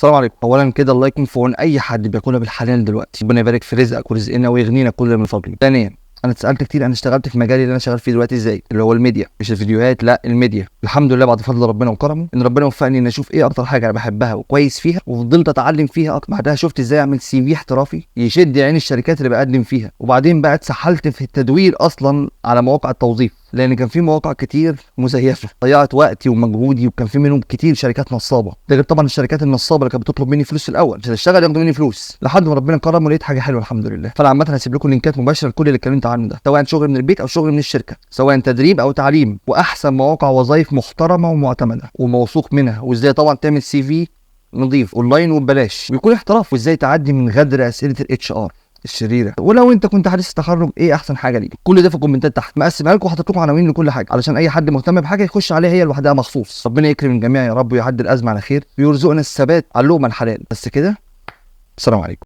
السلام عليكم. اولا كده الله يكون في عون اي حد بياكلها بالحلال دلوقتي، ربنا يبارك في رزقك ورزقنا ويغنينا كل من فضله. ثانيا انا اتسالت كتير، انا اشتغلت في مجالي اللي انا شغال فيه دلوقتي ازاي، اللي هو الميديا، مش الفيديوهات، لا الميديا. الحمد لله بعد فضل ربنا وكرمه ان ربنا وفقني ان اشوف ايه اكتر حاجه انا بحبها وكويس فيها، وفضلت اتعلم فيها اكتر. بعدها شفت ازاي اعمل سي في احترافي يشد عين الشركات اللي بقدم فيها، وبعدين بقى اتسحلت في التدوير اصلا على مواقع التوظيف، لان كان في مواقع كتير مزيفه ضيعت وقتي ومجهودي، وكان في منهم كتير شركات نصابه. ده غير طبعا الشركات النصابه اللي كانت بتطلب مني فلوس في الاول عشان اشتغل ياخدوا مني فلوس، لحد ما ربنا كرم ولقيت حاجه حلوه الحمد لله. فانا عامه هسيب لكم لينكات مباشره لكل اللي اتكلمت عنه ده، سواء شغل من البيت او شغل من الشركه، سواء تدريب او تعليم، واحسن مواقع وظائف محترمه ومعتمده وموثوق منها، وازاي طبعا تعمل سي في نظيف اونلاين وببلاش ويكون احتراف، وازاي تعدي من غدر اسئله الاتش ار الشريره. ولو انت كنت حديث تخرج ايه احسن حاجه ليك، كل ده في الكومنتات تحت مقسمها لكم وحاطط لكم عناوين لكل حاجه علشان اي حد مهتم بحاجه يخش عليها هي لوحدها مخصوص. ربنا يكرم الجميع يا رب ويعدي الازمه على خير ويرزقنا الثبات على اللقمه الحلال. بس كده، السلام عليكم.